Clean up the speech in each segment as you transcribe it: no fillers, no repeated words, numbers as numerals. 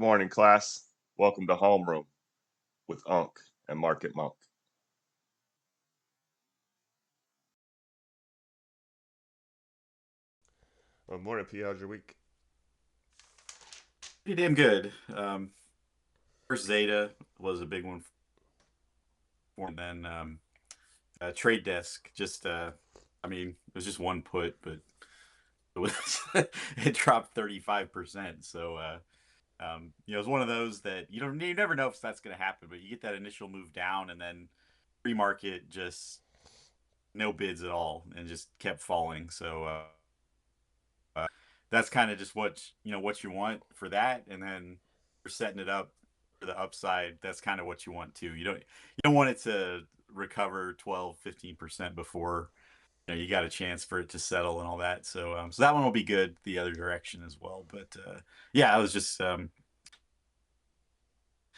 Good morning, class. Welcome to Homeroom with Unk and Market Monk. Good morning, P. How's your week? Pretty damn good. First Zeta was a big one for me. Then Trade Desk just I mean it was just one put, but it was it dropped 35%. So it was one of those that you never know if that's going to happen, but you get that initial move down and then pre-market just no bids at all and just kept falling. So that's kind of just what you want for that, and then for setting it up for the upside, that's kind of what you want too. You don't want it to recover 12-15% before you got a chance for it to settle and all that. So that one will be good the other direction as well. But yeah, it was just really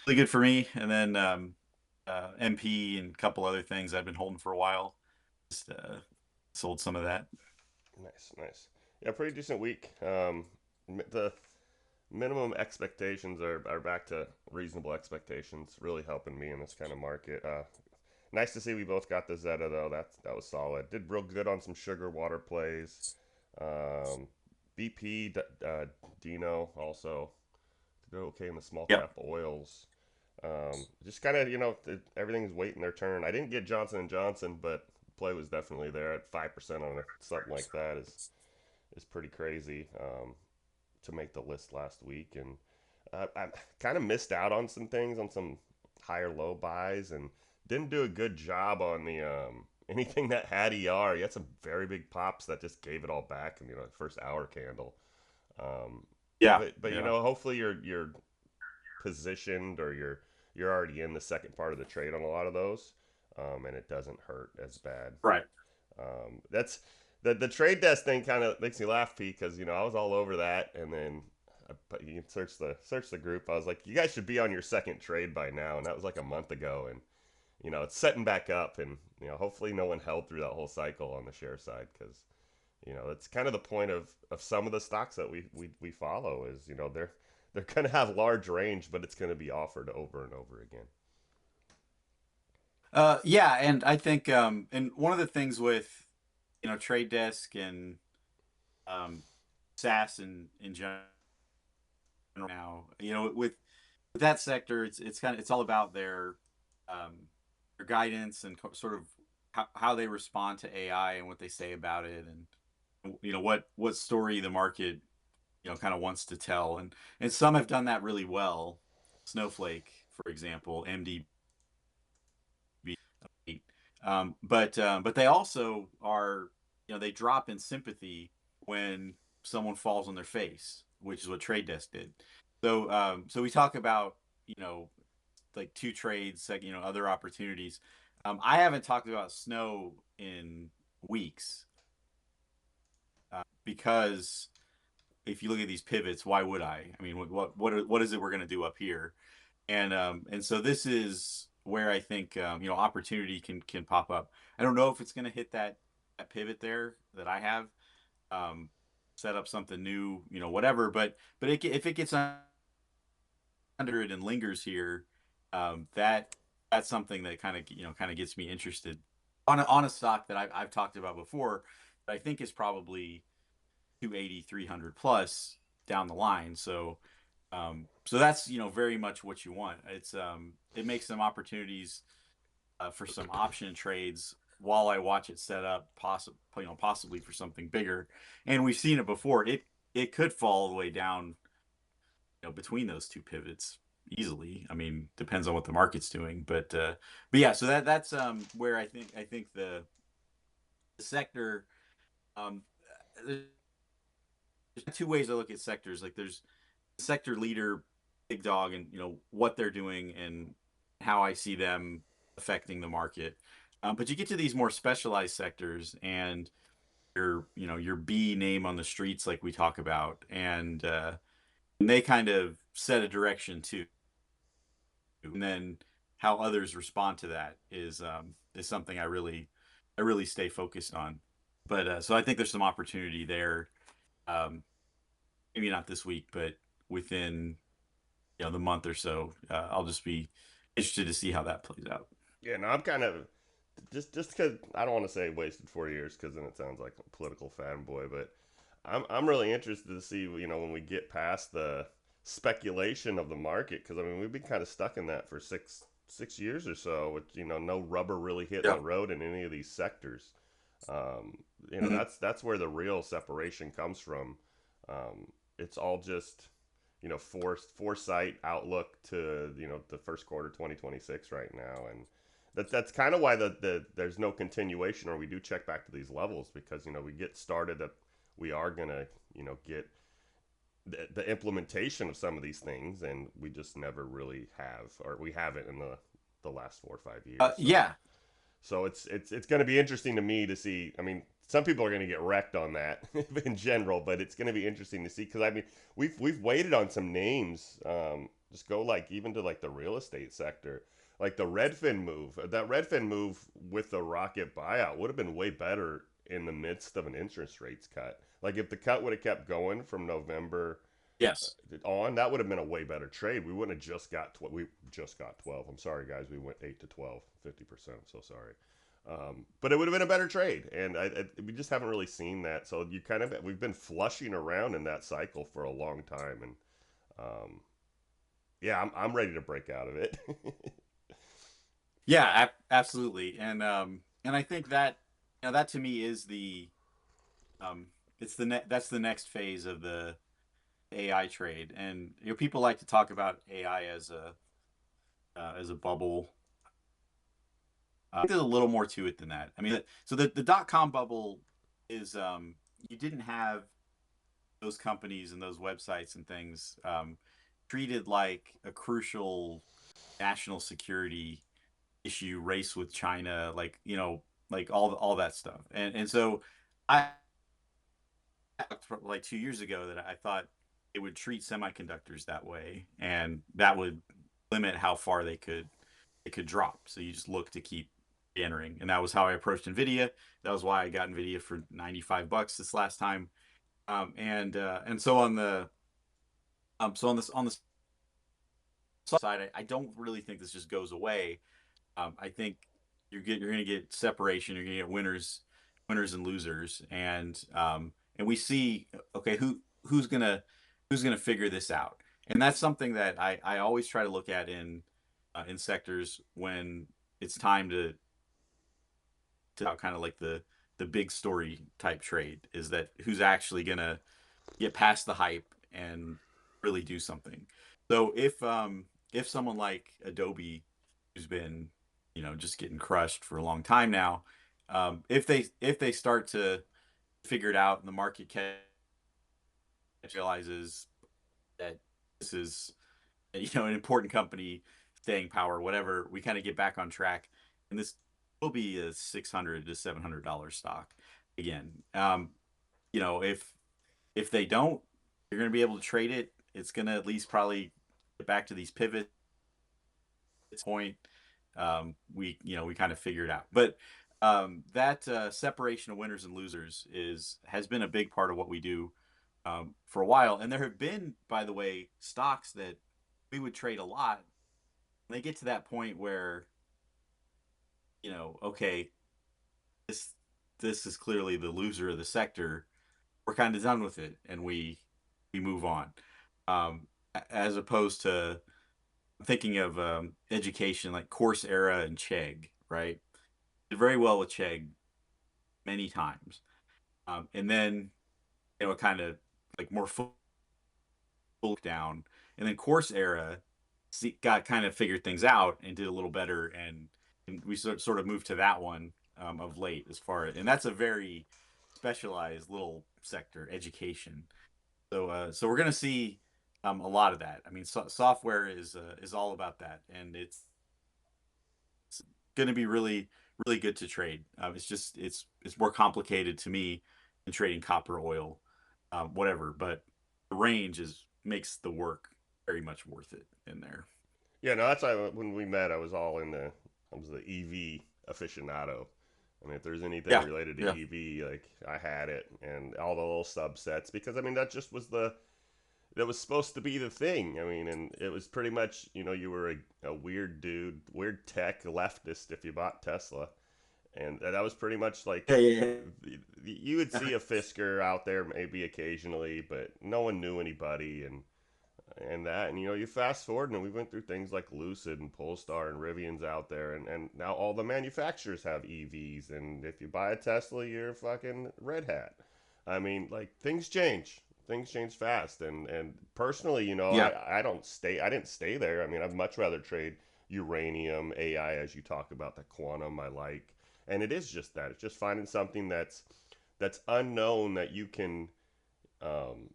good for me. And then MP and a couple other things I've been holding for a while. Just sold some of that. Nice, nice. Yeah, pretty decent week. The minimum expectations are back to reasonable expectations, really helping me in this kind of market. Nice to see we both got the Zeta though. That was solid. Did real good on some sugar water plays. Um, BP Dino also did okay in the small Yep. cap oils. Just kind of everything's waiting their turn. I didn't get Johnson and Johnson, but play was definitely there at 5% on something like that is pretty crazy to make the list last week. And I kind of missed out on some things on some higher low buys and didn't do a good job on the anything that had ER. You had some very big pops that just gave it all back in the first hour candle. Um, Yeah. but Yeah. hopefully you're positioned or you're already in the second part of the trade on a lot of those, and it doesn't hurt as bad. Right. That's the trade desk thing kind of makes me laugh, Pete, because I was all over that, and then you can search the group. I was like, you guys should be on your second trade by now, and that was like a month ago, and it's setting back up, and hopefully no one held through that whole cycle on the share side because it's kind of the point of some of the stocks that we follow is they're going to have large range, but it's going to be offered over and over again. Yeah, and I think and one of the things with Trade Desk and um SAS in general now, with that sector, it's all about um their guidance and sort of how they respond to AI and what they say about it, and what story the market kind of wants to tell, and some have done that really well. Snowflake, for example, MDB. But they also are, they drop in sympathy when someone falls on their face, which is what Trade Desk did. So we talk about you know like two trades, like other opportunities. I haven't talked about snow in weeks, because if you look at these pivots, why would I? I mean, what is it we're going to do up here? And so this is where I think opportunity can pop up. I don't know if it's going to hit that pivot there that I have, um, set up something new, whatever. But if it gets under it and lingers here, that's something that kind of gets me interested on a stock that I've talked about before. That I think is probably 280, 300 plus down the line. So that's very much what you want. It makes some opportunities for some option trades while I watch it set up, possibly for something bigger. And we've seen it before. It could fall all the way down, between those two pivots easily. I mean, depends on what the market's doing, but yeah. So that's where I think the sector. Um, there's two ways I look at sectors. Like there's sector leader, big dog, and what they're doing and how I see them affecting the market. But you get to these more specialized sectors, and your B name on the streets, like we talk about, and they kind of set a direction too. And then how others respond to that is something I really stay focused on. But so I think there's some opportunity there. Um, Maybe not this week, but within the month or so. I'll just be interested to see how that plays out. Yeah, no, I'm kind of just because I don't want to say wasted 4 years because then it sounds like a political fanboy, but I'm really interested to see when we get past the speculation of the market because I mean we've been kind of stuck in that for six years or so with no rubber really hitting Yeah. the road in any of these sectors. Um, Mhm. that's where the real separation comes from. It's all just foresight outlook to the first quarter 2026 right now, and that's kind of why there's no continuation, or we do check back to these levels because we get started that we are gonna get the implementation of some of these things, and we just never really have, or we haven't in the last 4 or 5 years. So Yeah. it's going to be interesting to me to see. I mean, some people are going to get wrecked on that in general, but it's going to be interesting to see because I mean, we've waited on some names. Just go like even to like the real estate sector, like the Redfin move. That Redfin move with the Rocket buyout would have been way better in the midst of an interest rates cut. Like if the cut would have kept going from November Yes. on, that would have been a way better trade. We wouldn't have just got we just got 12. I'm sorry, guys. We went 8 to 12, 50%. I'm so sorry. But it would have been a better trade, and we just haven't really seen that. So we've been flushing around in that cycle for a long time, and um, yeah, I'm ready to break out of it. Yeah, absolutely. And I think that that to me is um it's that's the next phase of the AI trade. And people like to talk about AI as a bubble. There's a little more to it than that. I mean, so the dot-com bubble is you didn't have those companies and those websites and things treated like a crucial national security issue, race with China, like like all that stuff. And so I like 2 years ago that I thought it would treat semiconductors that way, and that would limit how far they could drop. So you just look to keep entering, and that was how I approached Nvidia. That was why I got Nvidia for $95 this last time. And so on the on the side, I don't really think this just goes away. I think you're going to get separation. You're going to get winners and losers, and we see okay who's gonna figure this out, and that's something that I always try to look at in sectors when it's time to kind of like the big story type trade is that who's actually gonna get past the hype and really do something. So if someone like Adobe, who's been just getting crushed for a long time now, if they start to figure it out and the market realizes that this is an important company, staying power, whatever, we kind of get back on track, and this will be a $600 to $700 stock again. If they don't, you're going to be able to trade it. It's going to at least probably get back to these pivots point. We kind of figured out, but that separation of winners and losers is has been a big part of what we do for a while. And there have been, by the way, stocks that we would trade a lot. They get to that point where okay, this this is clearly the loser of the sector. We're kind of done with it, and we move on. As opposed to thinking of education like Coursera and Chegg, right? Did very well with Chegg many times, and then it kind of like more full down, and then Coursera got kind of figured things out and did a little better, and we sort of moved to that one of late as far as, and that's a very specialized little sector, education. So we're gonna see a lot of that. I mean, software is all about that, and it's going to be really good to trade. It's just it's more complicated to me than trading copper, oil, whatever. But the range is makes the work very much worth it in there. Yeah, no, that's why when we met, I was the EV aficionado. I mean, if there's anything Yeah, related to yeah, EV, like I had it and all the little subsets because I mean that just was that was supposed to be the thing. I mean, and it was pretty much, you were a weird dude, weird tech leftist if you bought Tesla, and that was pretty much like Yeah, yeah, you would yeah. see a Fisker out there maybe occasionally, but no one knew anybody, and you fast forward and we went through things like Lucid and Polestar and Rivian's out there, and now all the manufacturers have EVs, and if you buy a Tesla, you're a fucking red hat. I mean, like, things change fast, and personally, Yeah. I didn't stay there. I mean, I'd much rather trade uranium, AI, as you talk about, the quantum I like, and it is just that. It's just finding something that's unknown that you can um,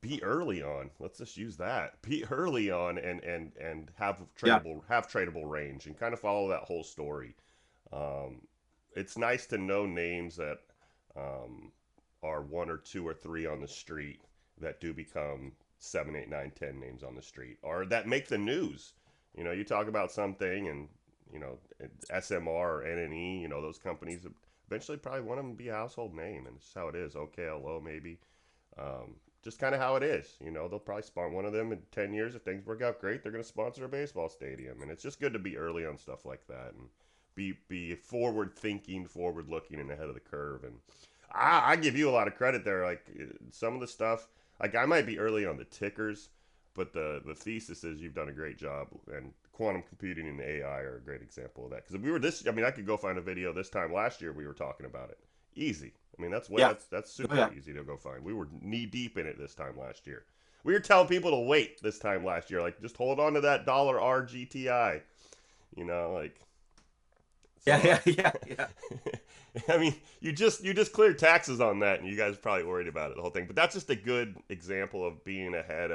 be early on. Let's just use that. Be early on, and Yeah. have tradable range, and kind of follow that whole story. Um, it's nice to know names that um, are one or two or three on the street that do become seven, eight, nine, 10 names on the street, or that make the news. You talk about something, and you know SMR or NNE. Those companies eventually probably one of them be a household name, and it's how it is. OKLO maybe. Just kind of how it is. They'll probably spawn one of them in 10 years. If things work out great, they're going to sponsor a baseball stadium. And it's just good to be early on stuff like that and be forward thinking, forward looking, and ahead of the curve. And I give you a lot of credit there. Like some of the stuff, like I might be early on the tickers, but the thesis is you've done a great job. And quantum computing and AI are a great example of that. Because if we were this, I mean, I could go find a video this time last year we were talking about it. Easy. I mean, Yeah. that's Oh super yeah. easy to go find. We were knee deep in it this time last year. We were telling people to wait this time last year, like just hold on to that dollar RGTI. Like Yeah, so. yeah, yeah, yeah. I mean, you just cleared taxes on that, and you guys are probably worried about it the whole thing. But that's just a good example of being ahead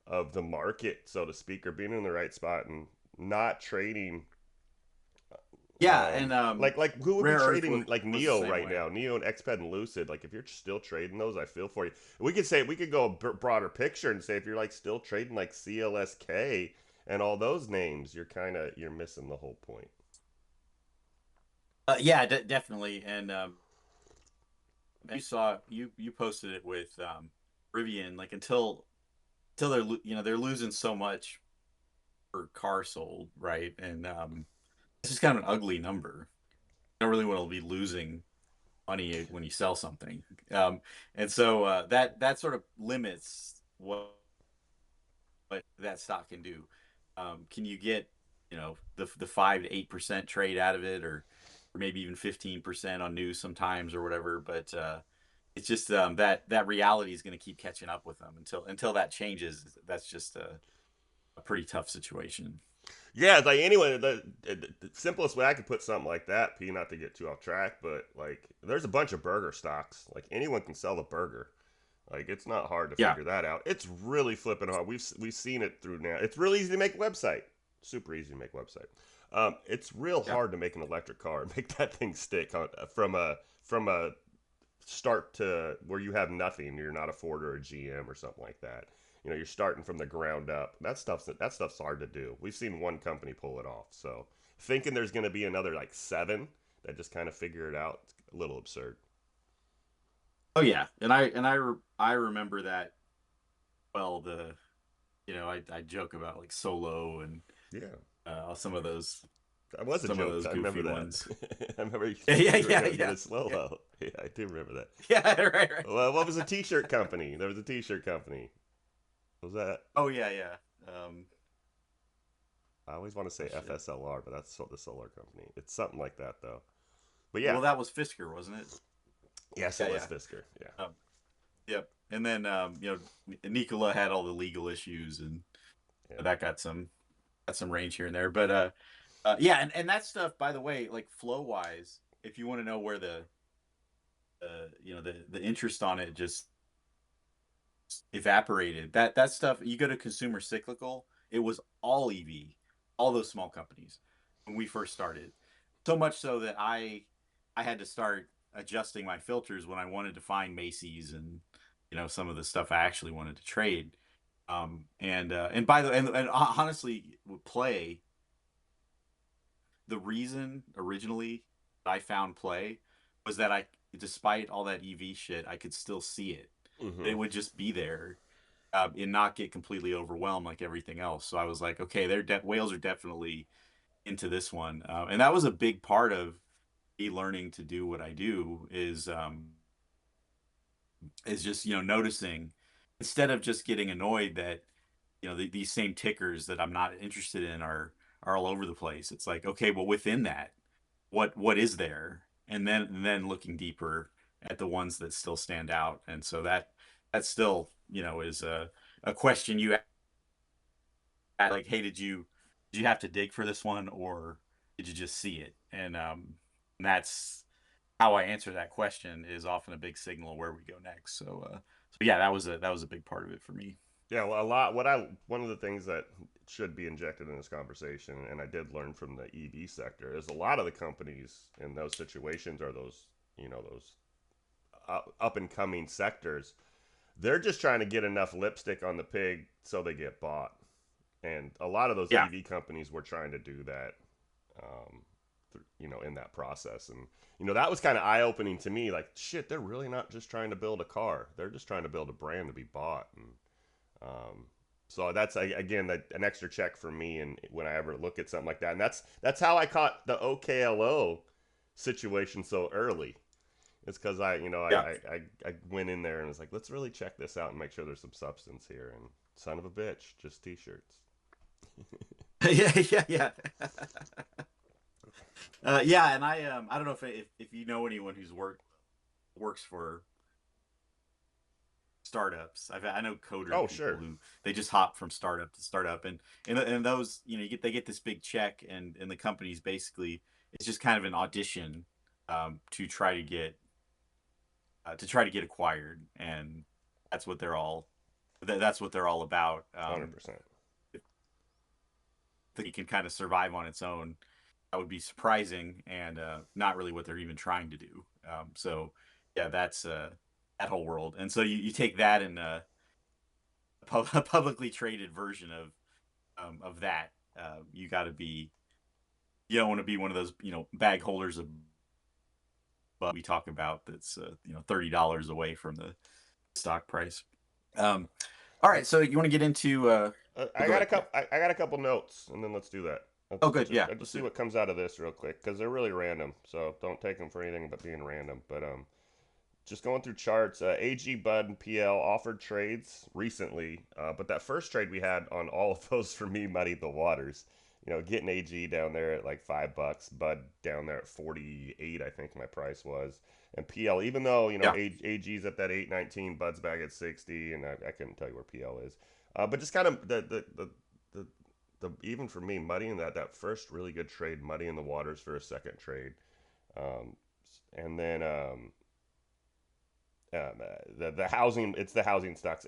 of the market, so to speak, or being in the right spot and not trading. Yeah, and Like who would be rare earth trading like was the Neo same right way. now? Neo and XPED and Lucid. Like if you're still trading those, I feel for you. We could go a broader picture and say if you're like still trading like CLSK and all those names, you're missing the whole point. Yeah, definitely. And you saw you posted it with Rivian, like until they're losing so much per car sold, right? And it's just kind of an ugly number. You don't really want to be losing money when you sell something. And so that sort of limits what that stock can do. Can you get the 5 to 8% trade out of it, or maybe even 15% on news sometimes or whatever? But it's just that reality is going to keep catching up with them until that changes. That's just a pretty tough situation. Yeah, like anyway, the simplest way I could put something like that, P, not to get too off track, but like there's a bunch of burger stocks. Like anyone can sell a burger. Like it's not hard to Yeah, figure that out. It's really flipping hard. We've seen it through now. It's really easy to make a website. Super easy to make a website. It's real yeah, hard to make an electric car and make that thing stick from a start to where you have nothing. You're not a Ford or a GM or something like that. You're starting from the ground up. That stuff's hard to do. We've seen one company pull it off. So thinking there's going to be another like seven that just kind of figure it out, it's a little absurd. oh yeah. And I remember that well. I joke about like Solo and Yeah. some of those That was a some of joke. those I remember goofy that. ones. I remember you Yeah, said yeah, you were yeah, going to get yeah, a slow yeah, low. Yeah, I do remember that. yeah. Right, right. Well, what was a T-shirt company? There was a T-shirt company. What was that? Oh yeah, yeah. Um, I always want to oh say shit. FSLR, but that's the solar company. It's something like that though. But yeah, Well, that was Fisker, wasn't it? yes, it Yeah, was yeah. Fisker. Yeah, Um, yep. And then Nikola had all the legal issues, and yeah. that got some range here and there. But yeah, and that stuff, by the way, like flow wise, if you want to know where the interest on it just evaporated, that stuff, you go to Consumer Cyclical, it was all EV, all those small companies when we first started. So much so that I had to start adjusting my filters when I wanted to find Macy's and some of the stuff I actually wanted to trade. And by the and honestly, with Play, the reason originally I found Play was that despite all that EV shit, I could still see it. Mm-hmm. It would just be there. and not get completely overwhelmed like everything else. So I was like, okay, whales are definitely into this one, and that was a big part of me learning to do what I do is just noticing instead of just getting annoyed that these same tickers that I'm not interested in are all over the place. It's like, okay, well, within that, what is there, and then looking deeper at the ones that still stand out. And so that still is a question you ask, like, hey, did you have to dig for this one, or did you just see it? And that's how I answer that question is often a big signal of where we go next. So yeah, that was a big part of it for me. Yeah, well, a lot. One of the things that should be injected in this conversation, and I did learn from the EV sector, is a lot of the companies in those situations are those up and coming sectors. They're just trying to get enough lipstick on the pig so they get bought, and a lot of those Yeah, EV companies were trying to do that, um, in that process, and that was kind of eye opening to me. Like, shit, they're really not just trying to build a car; they're just trying to build a brand to be bought, and um, so that's again an extra check for me. And when I ever look at something like that, and that's how I caught the OKLO situation so early. It's because yeah, I went in there and was like, let's really check this out and make sure there's some substance here. And son of a bitch, just t-shirts. yeah, yeah, yeah. Yeah, and I don't know if you know anyone who's works for startups. I know coder Oh people sure, who they just hop from startup to startup, and those they get this big check, and the company's basically it's just kind of an audition to try to get acquired, and that's what they're all that's what they're all about. 100%. That you can kind of survive on its own, that would be surprising, and not really what they're even trying to do. So yeah, that's that whole world. And so you take that and a publicly traded version of that. You got to be you don't want to be one of those bag holders of but we talk about that's $30 away from the stock price. Um, all right, so you want to get into oh, I go got a ahead. Yeah. couple. I got a couple notes, and then let's do that. Oh, good. Yeah, I'll just let's see do it. what comes out of this real quick because they're really random. So don't take them for anything but being random. But just going through charts, AG, Bud, and PL offered trades recently, but that first trade we had on all of those for me muddied the waters. Getting AG down there at like $5, Bud down there at 48, I think my price was, and PL, even though Yeah. AG's at that 819, Bud's back at 60, and I couldn't tell you where PL is, but just kind of the even for me muddying that first really good trade, muddying the waters for a second trade, um, and then the housing, it's the housing stocks.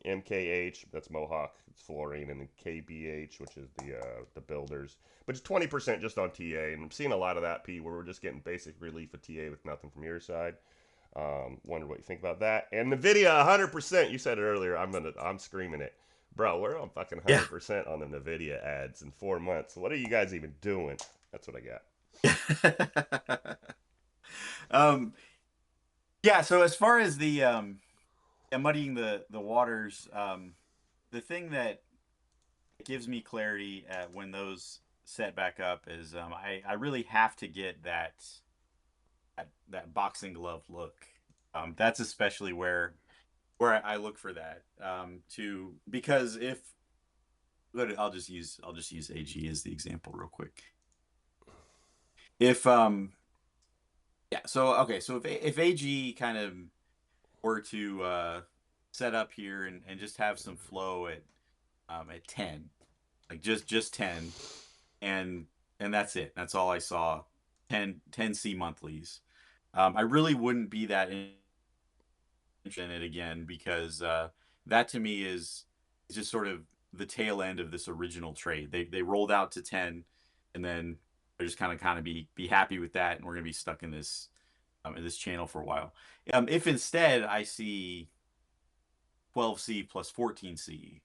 MKH, that's Mohawk, it's fluorine, and then KBH, which is the builders, but it's 20% just on TA, and I'm seeing a lot of that, P, where we're just getting basic relief of TA with nothing from your side. Wonder what you think about that. And Nvidia, 100%. You said it earlier. I'm screaming it, bro. We're on fucking Yeah. 100% on the Nvidia ads in 4 months. What are you guys even doing? That's what I got. um, yeah. So as far as the muddying the waters, the thing that gives me clarity when those set back up is I really have to get that boxing glove look. That's especially where I look for that to because if I'll just use AG as the example real quick. If yeah, so okay, so if AG kind of were to set up here and just have some flow at 10, like just 10, and that's it. That's all I saw. 10C monthlies. I really wouldn't be that interested in it again because that to me is just sort of the tail end of this original trade. They rolled out to 10, and then they're just kind of be happy with that, and we're gonna be stuck in this channel for a while. If instead I see 12C plus 14C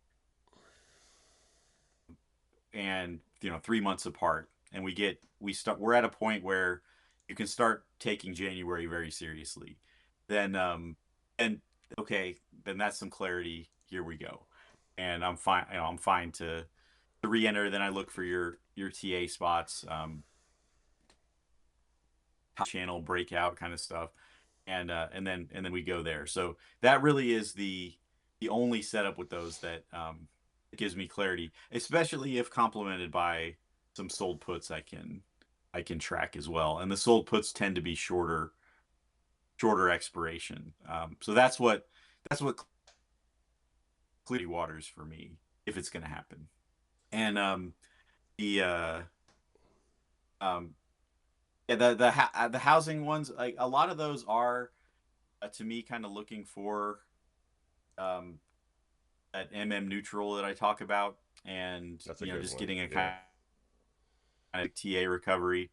and 3 months apart, and we're at a point where you can start taking January very seriously, then and okay, then that's some clarity. here we go. And I'm fine. I'm fine to re-enter. Then I look for your TA spots, channel breakout kind of stuff, and then we go there. So that really is the only setup with those that gives me clarity, especially if complemented by some sold puts I can track as well. And the sold puts tend to be shorter expiration. So that's what clearly waters for me if it's going to happen. And the um yeah, the housing ones, like a lot of those are to me kind of looking for um that neutral that I talk about, and That's a good just one. getting a Yeah. kind of TA recovery.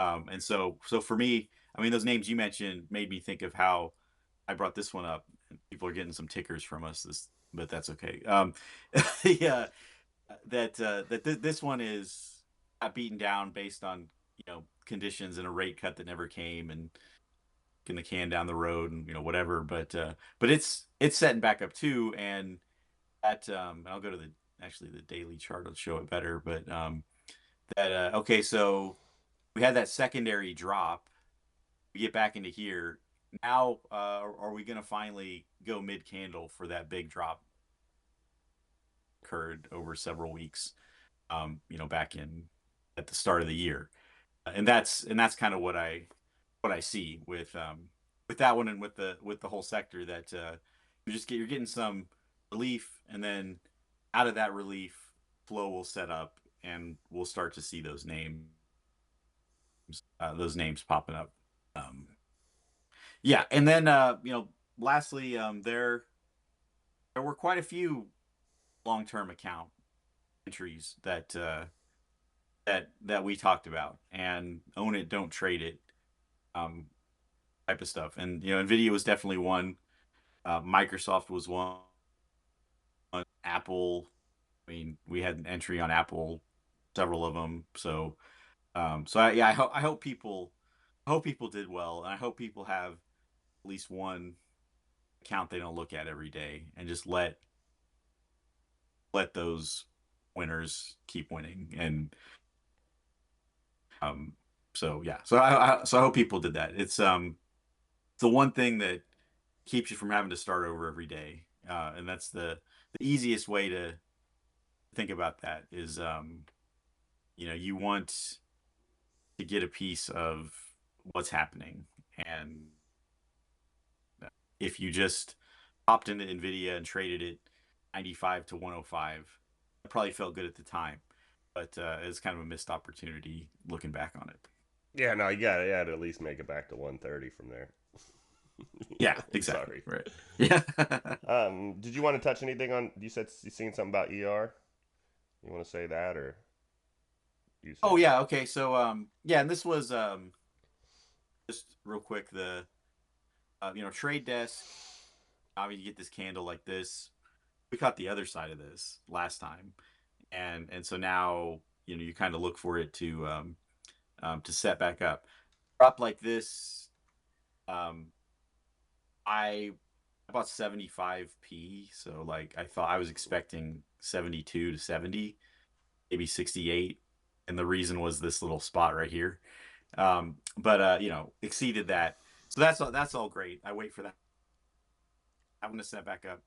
And so for me, I mean, those names you mentioned made me think of how I brought this one up. People are getting some tickers from us, but that's okay. Yeah, this one is got beaten down based on conditions and a rate cut that never came, and kicking the can down the road, and whatever. But it's setting back up too, and I'll go to the daily chart will show it better. But that okay, so we had that secondary drop. We get back into here now. Are we going to finally go mid candle for that big drop occurred over several weeks? Back in at the start of the year, and that's kind of what I see with that one, and with the whole sector, that you're getting some relief, and then out of that relief, flow will set up, and we'll start to see those names popping up. Um, yeah, and then lastly, there were quite a few long-term account entries that we talked about, and own it, don't trade it, um, type of stuff. And Nvidia was definitely one. Microsoft was one. Apple. I mean, we had an entry on Apple, several of them. So I hope people did well, and I hope people have at least one account they don't look at every day, and just let those winners keep winning. And um, so yeah, so I hope people did that. It's the one thing that keeps you from having to start over every day, and that's the easiest way to think about that is you want to get a piece of what's happening. And if you just popped into Nvidia and traded it 95 to 105, it probably felt good at the time, but it's kind of a missed opportunity looking back on it. Yeah, no, you gotta at least make it back to 130 from there. Yeah, exactly. Sorry. Right. Yeah. Did you want to touch anything on? You said you seen something about ER. You want to say that, or you say Oh something? yeah. Okay. So yeah, and this was just real quick, the trade desk. Obviously, you get this candle like this. We caught the other side of this last time, and so now you kind of look for it to set back up. Drop like this, um, I bought 75p, so like I thought I was expecting 72 to 70, maybe 68, and the reason was this little spot right here. But exceeded that, so that's all great. I wait for that. I'm gonna set back up.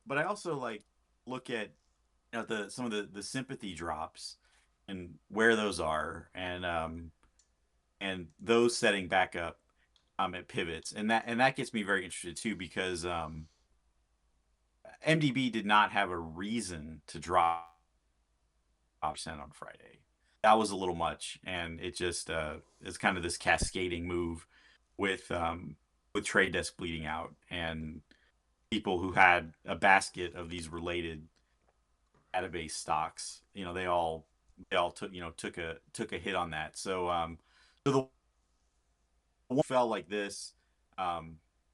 But I also like look at the some of the sympathy drops and where those are, and those setting back up at pivots, and that gets me very interested too, because MDB did not have a reason to drop percent on Friday. That was a little much, and it just it's kind of this cascading move with trade desk bleeding out, and people who had a basket of these related database stocks. They all took a hit on that. So the one fell like this. I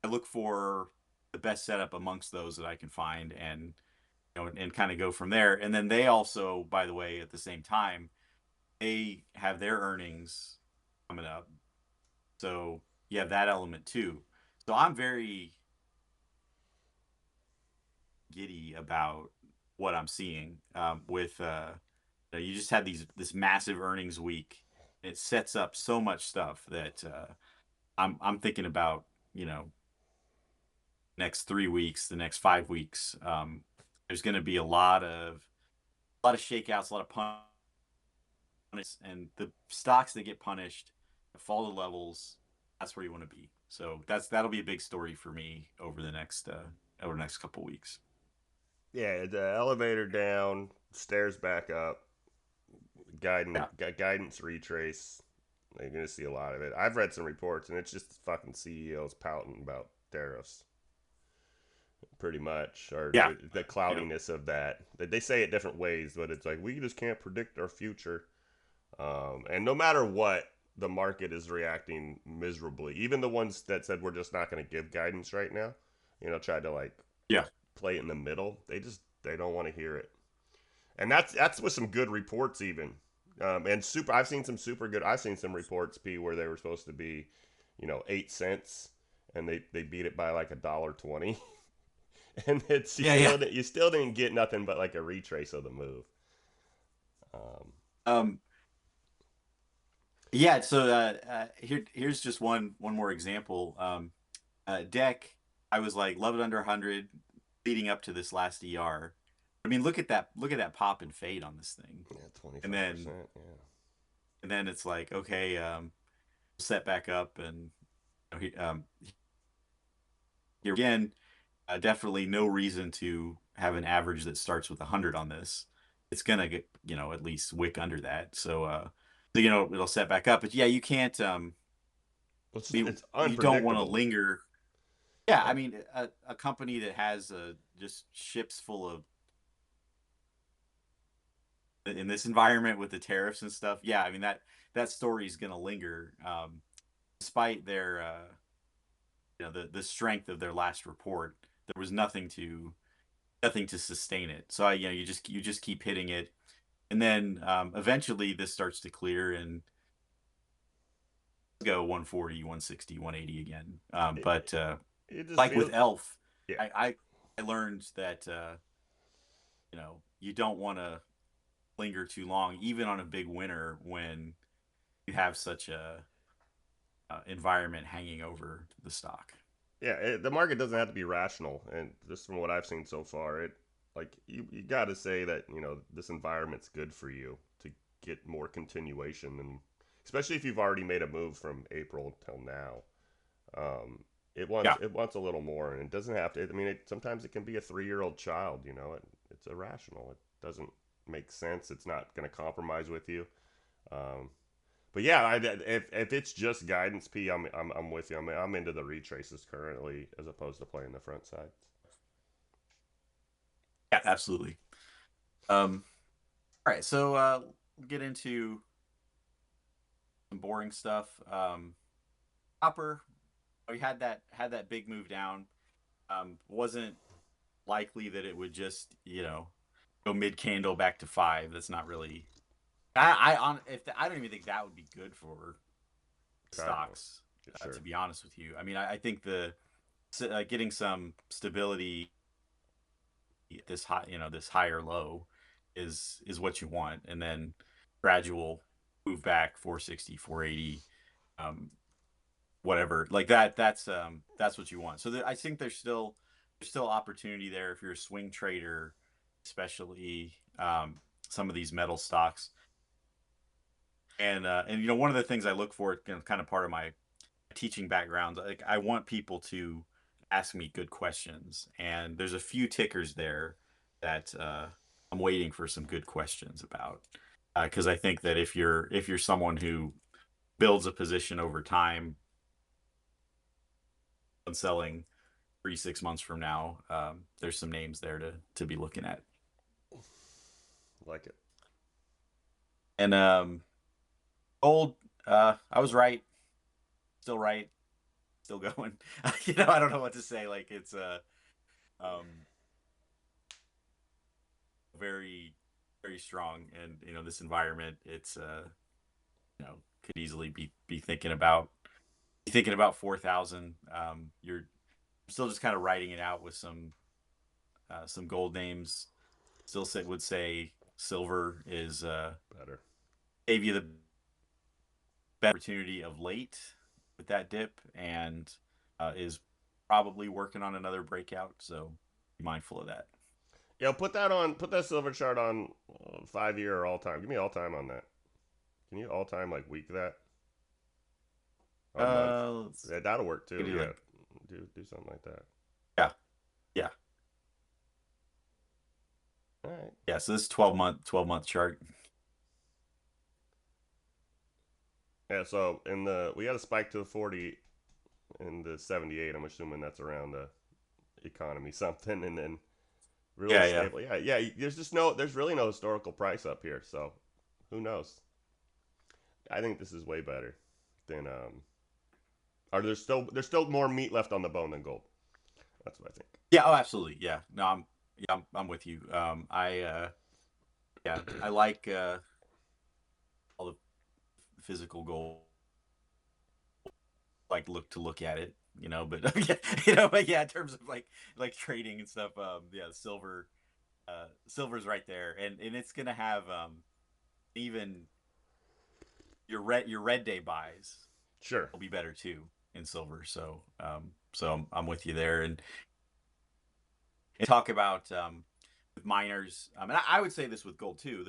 look for the best setup amongst those that I can find, and kind of go from there. And then they also, by the way, at the same time, they have their earnings coming up, so you have that element too. So I'm very giddy about what I'm seeing with you just had this massive earnings week. It sets up so much stuff that I'm thinking about, you know, next 3 weeks, the next 5 weeks. There's going to be a lot of shakeouts, a lot of punishes, and the stocks that get punished fall to levels. That's where you want to be. So that'll be a big story for me over the next couple weeks. Yeah, the elevator down, stairs back up, Yeah, guidance retrace. You're gonna see a lot of it. I've read some reports, and it's just fucking CEOs pouting about tariffs, pretty much, or yeah, the yep, cloudiness of that. They say it different ways, but it's like we just can't predict our future. And no matter what, the market is reacting miserably. Even the ones that said we're just not going to give guidance right now, tried to like yeah, play it in the middle. They don't want to hear it. And that's with some good reports even. And super, I've seen some super good. I've seen some reports P where they were supposed to be, 8 cents, and they beat it by like $1.20, and it's yeah, yeah. you still didn't get nothing but like a retrace of the move. Um, Um, yeah. So here's just one more example. Deck, I was like love it under 100 leading up to this last ER. I mean, look at that pop and fade on this thing, yeah, twenty and five then percent. Yeah. it's like okay, set back up, and here again, definitely no reason to have an average that starts with 100 on this. It's gonna get at least wick under that. So it'll set back up, but yeah, you can't. It's You don't want to unpredictable. linger. Yeah, I Like, mean, a company that has just ships full of in this environment with the tariffs and stuff. Yeah, I mean that story is gonna linger, despite their the strength of their last report. There was nothing to sustain it. So you just keep hitting it, and then eventually this starts to clear and go 140, 160, 180 again. it, But it just like with feels. Elf, Yeah. I learned that you don't want to linger too long, even on a big winner when you have such a environment hanging over the stock. Yeah, the market doesn't have to be rational, and just from what I've seen so far, it like you got to say that this environment's good for you to get more continuation, and especially if you've already made a move from April till now. Um, Yeah, it wants a little more, and it doesn't have to. I mean, sometimes it can be a 3-year-old child. It's irrational. It doesn't make sense. It's not going to compromise with you. Um, but yeah, if it's just guidance P, I'm with you. I'm into the retraces currently as opposed to playing the front side. yeah, absolutely. All right, so we'll get into some boring stuff. Copper, we had that big move down. Wasn't likely that it would just go mid candle back to five. That's not really. I don't even think that would be good for Cardinal, stocks. To sure. be honest with you, I mean, I think the getting some stability this high, this higher low is what you want, and then gradual move back 460, 480, um, whatever like that. That's what you want. So I think there's still opportunity there if you're a swing trader, especially some of these metal stocks. And one of the things I look for, kind of part of my teaching background, like I want people to ask me good questions, and there's a few tickers there that I'm waiting for some good questions about, because I think that if you're someone who builds a position over time and selling 3 6 months from now, there's some names there to be looking at. Like it. And gold, I was right, still right, still going. I don't know what to say. Like it's um, very very strong, and this environment, it's could easily be thinking about 4,000. You're still just kind of writing it out with some some gold names still would say silver is Better. gave you the better opportunity of late with that dip, and is probably working on another breakout. So be mindful of that. Yeah, put that silver chart on 5 year or all time. Give me all time on that. Can you all time like week that or month? Let's Yeah, that'll work too. do Yeah, like do something like that. yeah, yeah, All right. yeah. So this is 12-month chart. Yeah. So we had a spike to the 40 in the 78. I'm assuming that's around the economy something, and then really Yeah, yeah. stable. Yeah, yeah. There's really no historical price up here. So who knows? I think this is way better than or there's still more meat left on the bone than gold. That's what I think. Yeah, oh, absolutely. Yeah. No, I'm with you. Yeah, I like all the physical goal, like look at it, but yeah, but yeah, in terms of like trading and stuff, yeah, silver's right there, and it's gonna have even your red day buys Sure. will be better too in silver. So I'm with you there, and talk about with miners. And I would say this with gold too.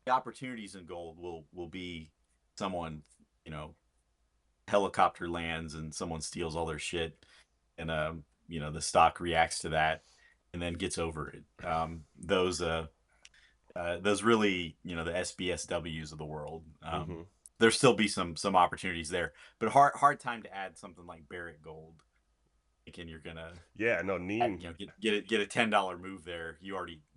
The opportunities in gold will be someone, you know, helicopter lands and someone steals all their shit, and the stock reacts to that and then gets over it. Those really, the SBSWs of the world. Mm-hmm. There still be some opportunities there, but hard time to add something like Barrick Gold. Thinking you're gonna Yeah. No, Neem. get a $10 move there.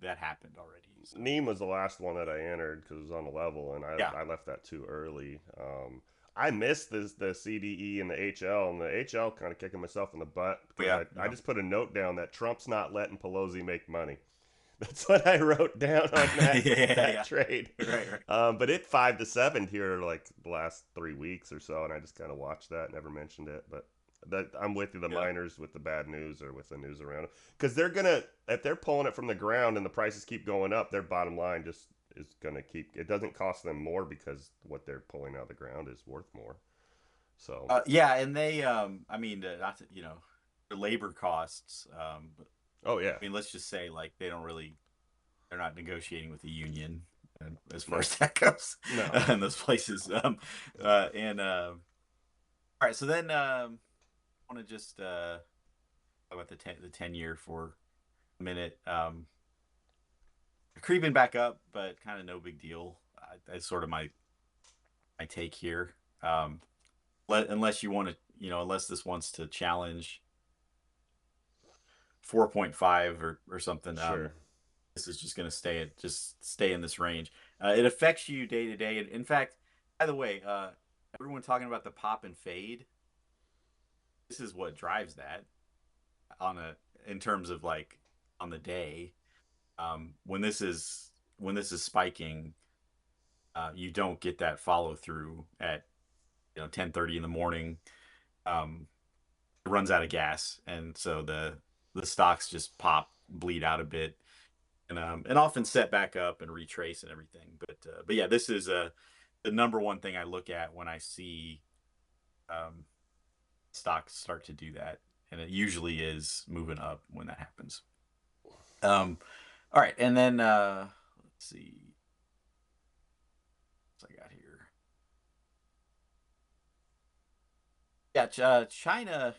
That happened already. So Neem was the last one that I entered because it was on the level, and yeah, I left that too early. I missed the CDE and the HL, and the HL kind of kicking myself in the butt because yeah, I just put a note down that Trump's not letting Pelosi make money. That's what I wrote down on that yeah, that yeah. trade. Right. But it 5 to 7 here like the last 3 weeks or so, and I just kind of watched that, never mentioned it. But I'm with you, the Yeah. miners with the bad news or with the news around it, because they're gonna if they're pulling it from the ground and the prices keep going up, their bottom line just is gonna keep. It doesn't cost them more because what they're pulling out of the ground is worth more. So, Yeah, and they, I mean, not to, the labor costs. oh yeah, I mean, let's just say like they're not negotiating with the union as far no, as that goes no, in those places. And all right, so then I want to just talk about the 10 year for a minute. Creeping back up, but kind of no big deal. That's sort of my take here. Unless you want to, unless this wants to challenge 4.5 or something. sure, This is just going to stay in this range. It affects you day to day. And in fact, by the way, everyone talking about the pop and fade. This is what drives that in terms of like on the day. When this is spiking, you don't get that follow through at 10:30 in the morning. It runs out of gas, and so the stocks just bleed out a bit, and often set back up and retrace and everything. But yeah, this is the number one thing I look at when I see um, stocks start to do that, and it usually is moving up when that happens. All right, and then let's see what I got here. Yeah, China,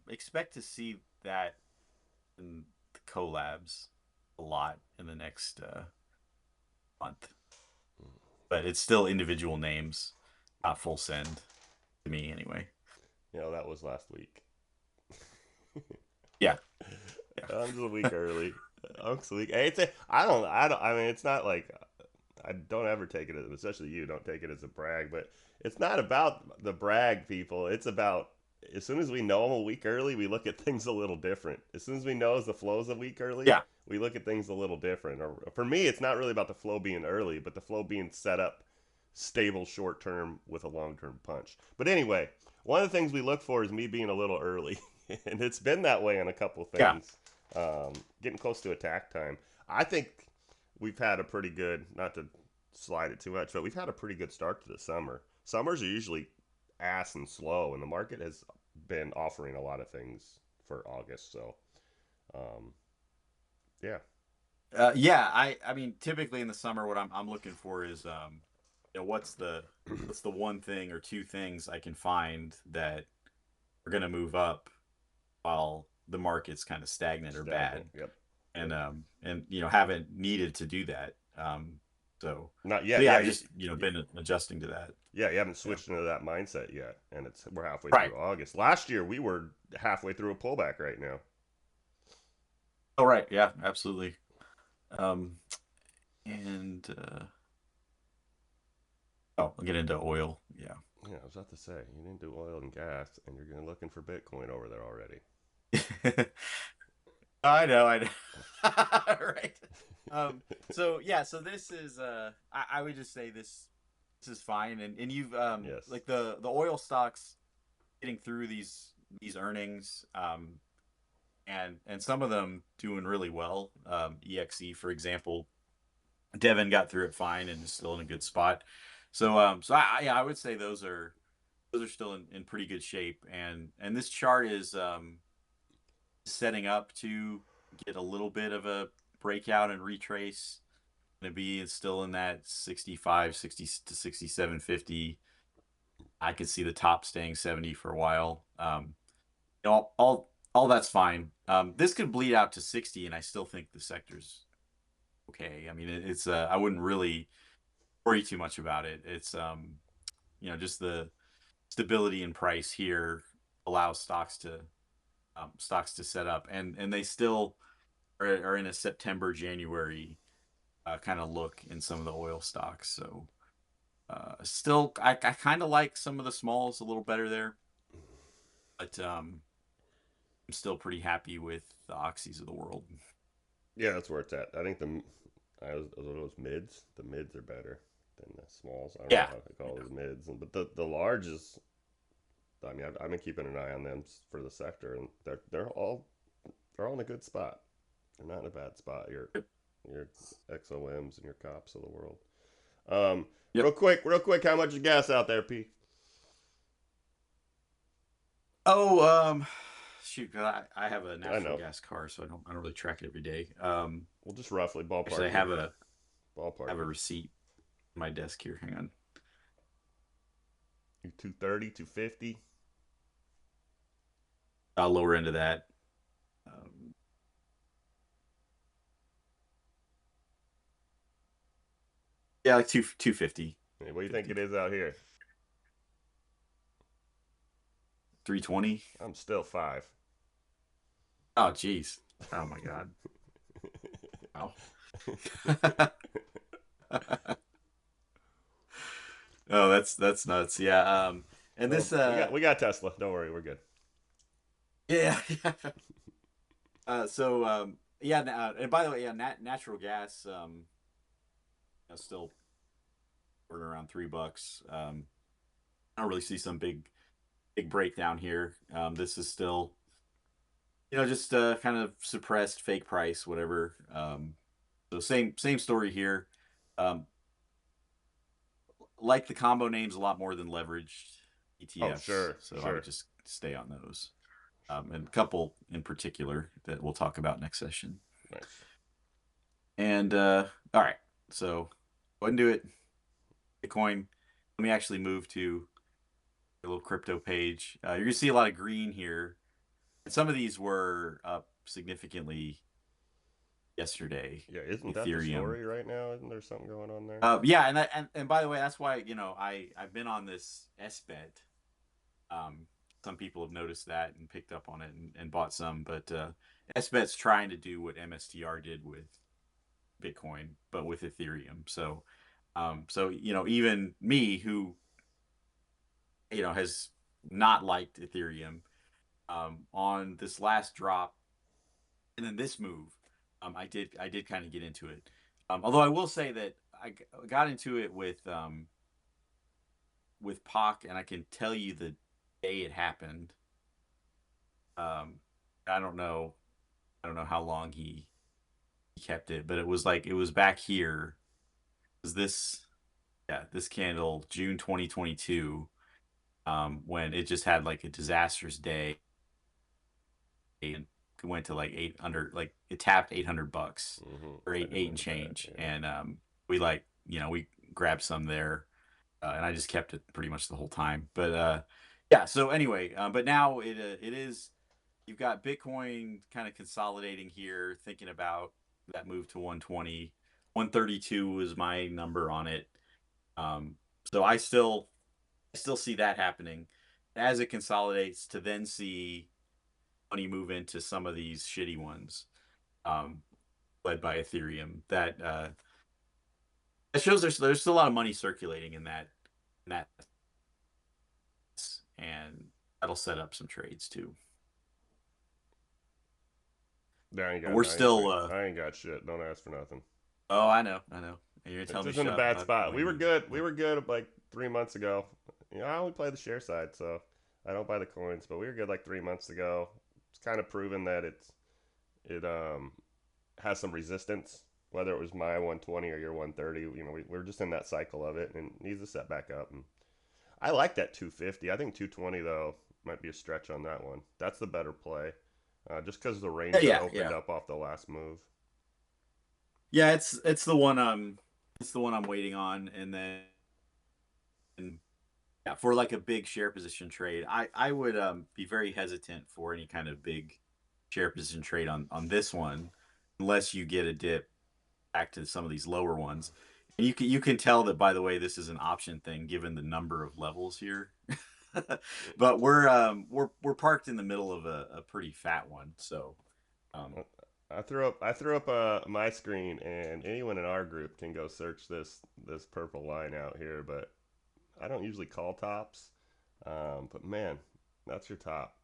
expect to see that in the collabs a lot in the next month, but it's still individual names, not full send to me anyway. that was last week. Yeah, I'm just a week early. I'm just a week. Hey, I don't. I mean, it's not like I don't ever take it, especially you don't take it as a brag, but it's not about the brag, people. It's about as soon as we know them a week early, we look at things a little different. As soon as we know the flow's a week early, yeah, we look at things a little different. Or for me, it's not really about the flow being early, but the flow being set up stable short term with a long term punch. But anyway, one of the things we look for is me being a little early, and it's been that way on a couple yeah. things. Getting close to attack time. I think we've had a pretty good, not to slide it too much, but we've had a pretty good start to the summer. Summers are usually ass and slow, and the market has been offering a lot of things for August. So, um, yeah, Yeah, I mean, typically in the summer, what I'm looking for is, what's the one thing or two things I can find that are going to move up while the market's kind of stagnant or bad, stagnant. Yep, and yep. haven't needed to do that. So Not so yet. yeah, Yeah, I've just been adjusting to that. yeah. You haven't Yeah. switched into that mindset yet, and we're halfway Right. through August. Last year we were halfway through a pullback right now. Oh, right. Yeah, absolutely. Um, and oh, I'll get into oil. Yeah. Yeah, I was about to say you didn't do oil and gas, and you're going looking for Bitcoin over there already. I know. Right. Um, so yeah, so this is I would just say this is fine, and you've Yes. like the oil stocks getting through these earnings, and some of them doing really well. EXE, for example, Devin got through it fine and is still in a good spot. So yeah, I would say those are still in pretty good shape, and this chart is setting up to get a little bit of a breakout and retrace. Going to be still in that 65, 60 to 67.50. I could see the top staying 70 for a while. All that's fine. This could bleed out to 60, and I still think the sector's okay. I mean, it's I wouldn't really worry too much about it. It's just the stability in price here allows stocks to set up, and they still are in a September January kind of look in some of the oil stocks. So still, I kind of like some of the smalls a little better there, but I'm still pretty happy with the Oxys of the world. Yeah, that's where it's at. I think those mids. The mids are better than the smalls. I don't know Yeah, how to call those mids, but the larges. I mean, I've been keeping an eye on them for the sector, and they're all in a good spot. They're not in a bad spot. Your XOMs and your cops of the world. Um, yep. real quick, how much is gas out there, P? Oh, shoot, 'cause I have a I natural know. gas car, so I don't really track it every day. We'll just roughly Actually, ballpark I me. have Ballpark a me. receipt on my desk here. Hang on. You 230, 250. I'll lower into that. Um, yeah, like 250, Hey, what do you think it is out here? 320. I'm still five. Oh, geez. Oh my God. Wow. Oh, that's nuts. Yeah. And Well, this we got Tesla. Don't worry, we're good. yeah. So yeah, and by the way, yeah, natural gas still burning around $3. I don't really see some big breakdown here. This is still just kind of suppressed fake price, whatever. So same story here. Um, like the combo names a lot more than leveraged Oh, ETFs, sure, so I would sure. just stay on those. And a couple in particular that we'll talk about next session. Nice. And all right, so go ahead and do it. Bitcoin. Let me actually move to a little crypto page. You're gonna see a lot of green here. And some of these were up significantly yesterday. Yeah, isn't that the Ethereum. story right now? Isn't there something going on there? Yeah, and by the way, that's why I've been on this S bet. Um, some people have noticed that and picked up on it and bought some, but SBET's trying to do what MSTR did with Bitcoin, but with Ethereum. So even me, who has not liked Ethereum, on this last drop and then this move, I did kind of get into it. Although I will say that got into it with POC, and I can tell you the day it happened. Um, I don't know. I don't know how long he kept it, but it was like it was back here. Was this yeah, this candle June 2022, when it just had like a disastrous day and it went to like eight under like it tapped $800 or I eight and remember that. change, Yeah. and we like we grabbed some there, and I just kept it pretty much the whole time. But yeah, so anyway, but now it is you've got Bitcoin kind of consolidating here, thinking about that move to 120. 132 was my number on it. Um, so I still see that happening as it consolidates to then see money move into some of these shitty ones, um, led by Ethereum. That shows there's still a lot of money circulating in that, and that'll set up some trades too. Yeah, I ain't And got we're anything. still I ain't got shit. Don't ask for nothing. oh, I know. And you're It's telling me just in a shut up bad about spot. We were coins. good. We were good like 3 months ago. I only play the share side, so I don't buy the coins. But we were good like 3 months ago. It's kind of proven that it has some resistance, whether it was my 120 or your 130. We're just in that cycle of it, and it needs to set back up. And I like that 250. I think 220 though might be a stretch on that one. That's the better play, just because the Yeah, range that yeah, opened yeah. up off the last move. Yeah, it's the one I'm waiting on, and then yeah, for like a big share position trade, I would be very hesitant for any kind of big share position trade on this one, unless you get a dip back to some of these lower ones. And you can tell that, by the way, this is an option thing given the number of levels here. But we're parked in the middle of a pretty fat one, so um I threw up my screen, and anyone in our group can go search this purple line out here. But I don't usually call tops. But man, that's your top.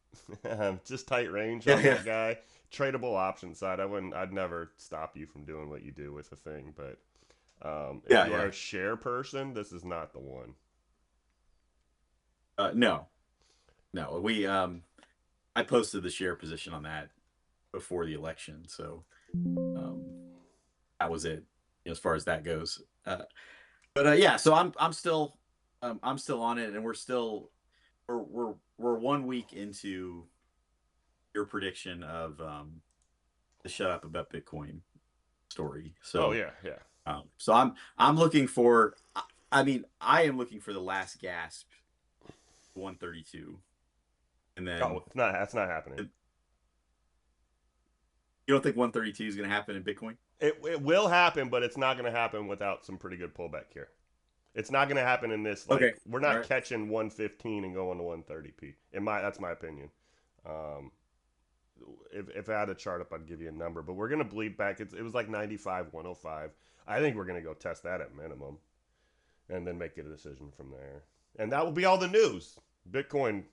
Just tight range yeah, on yeah. that guy. Tradable option side. I'd never stop you from doing what you do with the thing. But if Yeah, you are yeah. a share person, this is not the one. No, no. I posted the share position on that before the election, so um that was it, as far as that goes. But yeah, so I'm still on it, and we're 1 week into your prediction of the shut up about Bitcoin story. Oh So yeah, yeah. I'm looking for. I mean, I am looking for the last gasp, 132, and Oh, then it's not. That's not happening. you don't think 132 is going to happen in Bitcoin? It will happen, but it's not going to happen without some pretty good pullback here. It's not going to happen in this. Okay, Like, we're all not right. catching 115 and going to 130p. That's my opinion. Um, if I had a chart up, I'd give you a number, but we're going to bleed back. It was like 95, 105. I think we're going to go test that at minimum, and then make a decision from there. And that will be all the news. Bitcoin,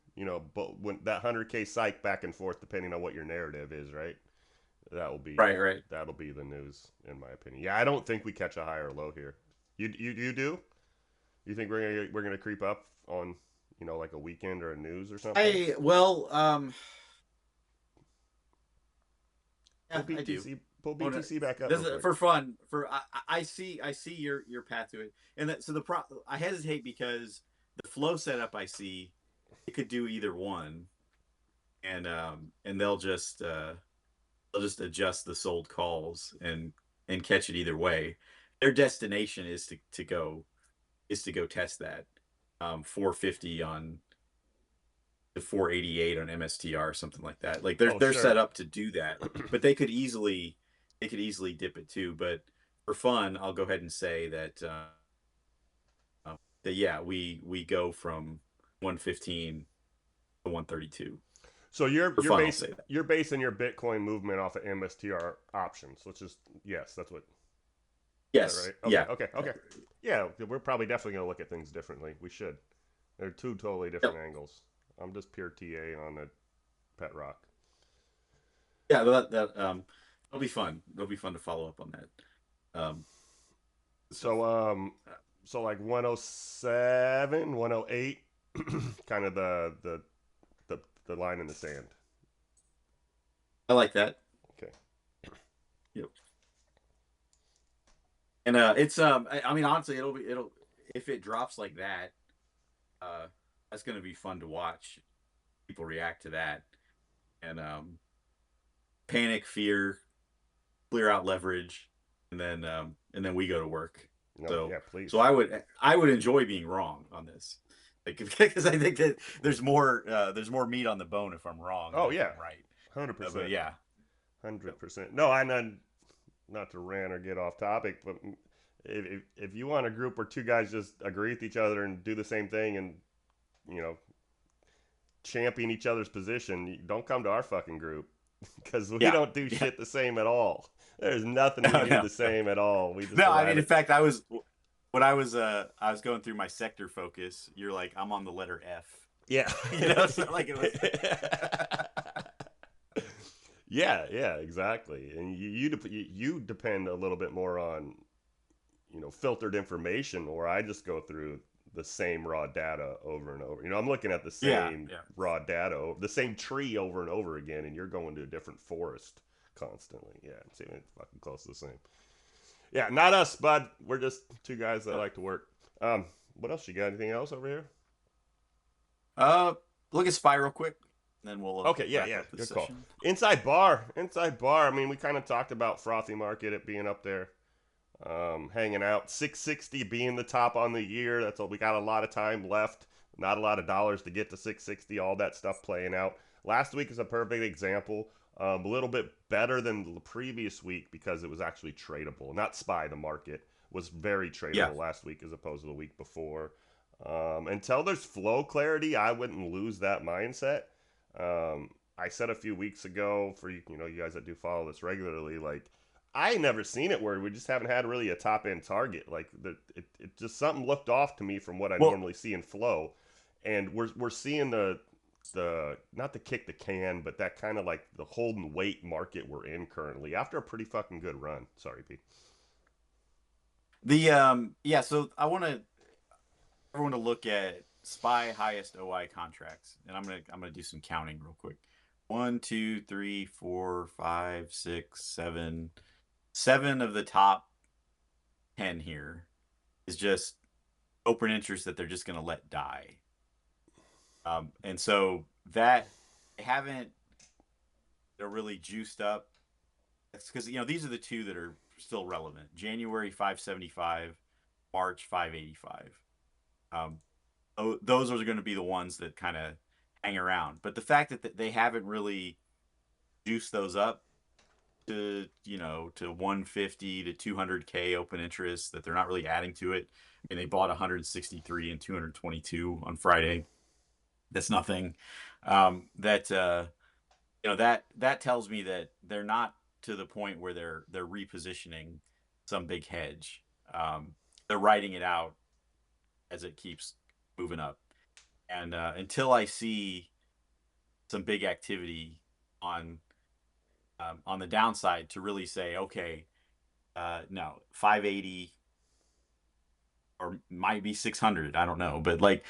but when that 100K psych back and forth, depending on what your narrative is, right? That will be Right, right. that'll be the news, in my opinion. Yeah, I don't think we catch a higher low here. You do? You think we're gonna creep up on like a weekend or a news or something? I well, Pull yeah, I do. BTC pull Oh no, BTC back up this real is quick. for fun. I see your path to it, and that so I hesitate because the flow setup I see it could do either one, and they'll just adjust the sold calls and catch it either way. Their destination is to go test that 450 on the 488 on MSTR or something like that. Like they're Oh they're set sure. up to do that, but they could easily dip it too. But for fun, I'll go ahead and say that yeah, we go from 115 to 132. So you're For you're fun, I'll base say that. you're basing your Bitcoin movement off of MSTR options. Let's just yes, that's what is that Yes, right? Okay, yeah, okay, yeah, okay. Yeah, we're probably definitely gonna look at things differently. We should. They're two totally different yep. angles. I'm just pure TA on the pet rock. Yeah. It'll be fun. It'll be fun to follow up on that stuff. So so like 107, 108, kind of the line in the sand. I like that. Okay. Yep. And it's I mean honestly it'll if it drops like that, uh that's gonna be fun to watch people react to that. And panic, fear, clear out leverage, and then we go to work. No, So yeah, please. so I would enjoy being wrong on this. Like because I think that there's more meat on the bone if I'm wrong Oh than if yeah, I'm right. hundred But percent, yeah. 100%. No, I not to rant or get off topic, but if you want a group where two guys just agree with each other and do the same thing and you know champion each other's position, don't come to our fucking group because we Yeah. don't do Yeah. shit the same at all. There's nothing we No, do no, the no. same at all. We just No, I arrive mean, in at fact, when I was going through my sector focus. You're like, I'm on the letter F, yeah. so like it was. Yeah, yeah, exactly. And you depend a little bit more on filtered information, or I just go through the same raw data over and over. I'm looking at the Yeah, same yeah. raw data, the same tree over and over again, and you're going to a different forest constantly. Yeah, it's fucking close to the same. Yeah, not us, bud. We're just two guys that like to work. What else you got? Anything else over here? Uh, Look at Spy real quick, then we'll Okay, yeah, wrap yeah, up this good call. session. Inside bar, inside bar. I mean, we kind of talked about frothy market, it being up there, hanging out. 660 being the top on the year. That's all. We got a lot of time left. Not a lot of dollars to get to 660. All that stuff playing out. Last week is a perfect example. A little bit better than the previous week because it was actually tradable. Not SPY, the market was very Yeah. tradable last week as opposed to the week before. Until there's flow clarity, I wouldn't lose that mindset. I said a few weeks ago for you guys that do follow this regularly, like I ain't never seen it where we just haven't had really a top end target. Like it just something looked off to me from what I Well, normally see in flow, and we're seeing the not the kick the can, but that kind of like the hold and wait market we're in currently after a pretty fucking good run. Sorry, Pete. the yeah. So I want to everyone to look at Spy highest OI contracts, and I'm gonna do some counting real quick. One, two, three, four, five, six, seven. Seven of the top 10 here is just open interest that they're just going to let die. And so that they haven't they're really juiced up. It's because these are the two that are still relevant. January 575, March 585. Um, those are going to be the ones that kind of hang around. But the fact that they haven't really juiced those up to to 150 to 200k open interest, that they're not really adding to it. I mean, they bought 163 and 222 on Friday. That's nothing. That that tells me that they're not to the point where they're repositioning some big hedge. They're writing it out as it keeps moving up, and until I see some big activity on on the downside to really say, okay, no, 580 or might be 600. I don't know, but like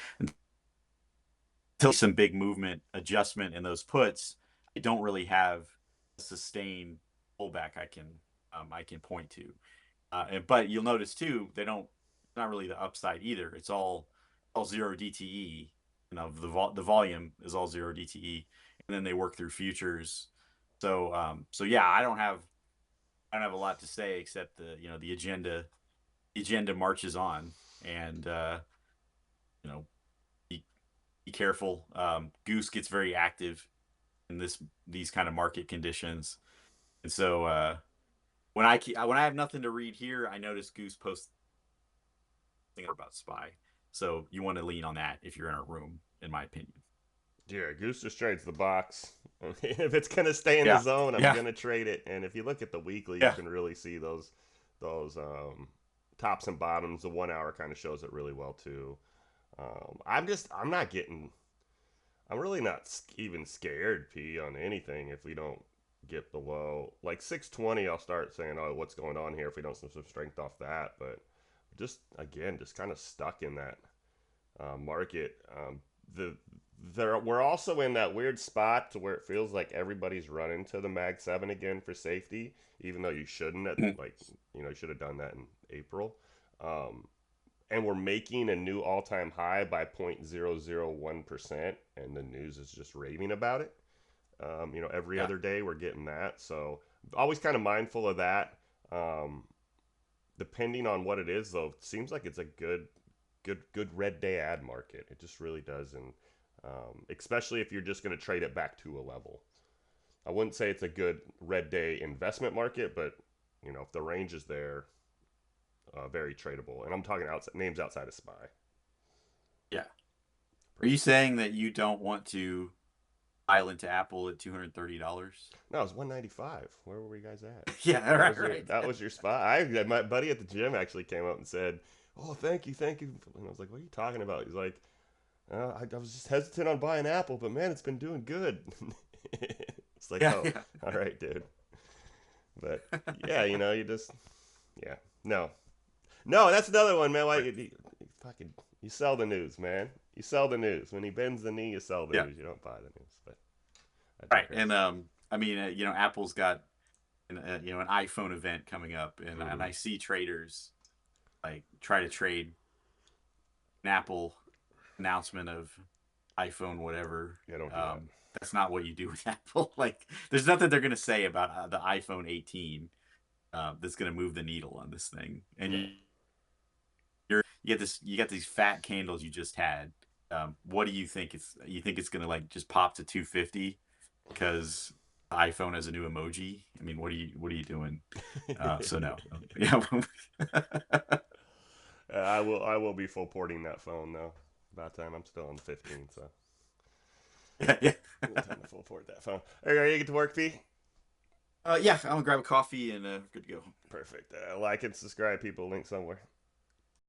until some big movement adjustment in those puts, I don't really have a sustained pullback I can point to. But you'll notice too, they don't. It's not really the upside either. It's all zero DTE. The volume is all zero DTE, and then they work through futures. So yeah, I don't have a lot to say except the agenda marches on, and you know be careful. Goose gets very active in these kind of market conditions, and so when I have nothing to read here, I notice Goose posts about Spy. So you want to lean on that if you're in a room, in my opinion. Yeah, Goose just trades the box. If it's gonna stay in the Yeah, zone, I'm yeah, gonna trade it. And if you look at the weekly, you yeah. can really see those tops and bottoms. The 1 hour kind of shows it really well too. I'm not getting. I'm really not even scared, P, on anything if we don't get below like 620. I'll start saying, oh, what's going on here if we don't see some strength off that. But just again, just kind of stuck in that market. The we're also in that weird spot to where it feels like everybody's running to the Mag 7 again for safety, even though you shouldn't. Like, you should have done that in April. Um, and we're making a new all-time high by 0.001%, and the news is just raving about it. Every Yeah. other day we're getting that, so always kind of mindful of that. Um, Depending on what it is, though, it seems like it's a good red day ad market. It just really does, and especially if you're just going to trade it back to a level. I wouldn't say it's a good red day investment market, but if the range is there, very tradable. And I'm talking outside names outside of SPY. Yeah. Are you saying that you don't want to pile into Apple at $230? No, it was 195. Where were you guys at? Yeah, That right, was your right. that was your spot. My buddy at the gym actually came up and said, "Oh, thank you, thank you." And I was like, "What are you talking about?" He's like, I was just hesitant on buying Apple, but man, it's been doing good." It's like, Yeah, oh, yeah. all right, dude. But yeah, you just yeah, no, no. That's another one, man. Why Right. you fucking you sell the news, man. You sell the news. When he bends the knee, you sell the Yeah. news. You don't buy the news. But I Right. digress. And I mean, Apple's got an iPhone event coming up, and Mm-hmm. I see traders like try to trade an Apple announcement of iPhone whatever. Yeah, don't do that. That's not what you do with Apple. Like, there's nothing they're gonna say about the iPhone 18 that's gonna move the needle on this thing. And Yeah. you got these fat candles you just had. What do you think? You think it's gonna like just pop to 250 because the iPhone has a new emoji? I mean, what are you doing? So no, yeah, I will be full porting that phone though. About time. I'm still on 15, so yeah, yeah. time to full port that phone. Are you ready to get to work, P? Yeah. I'm gonna grab a coffee and good to go. Perfect. Like and subscribe, people. Link somewhere.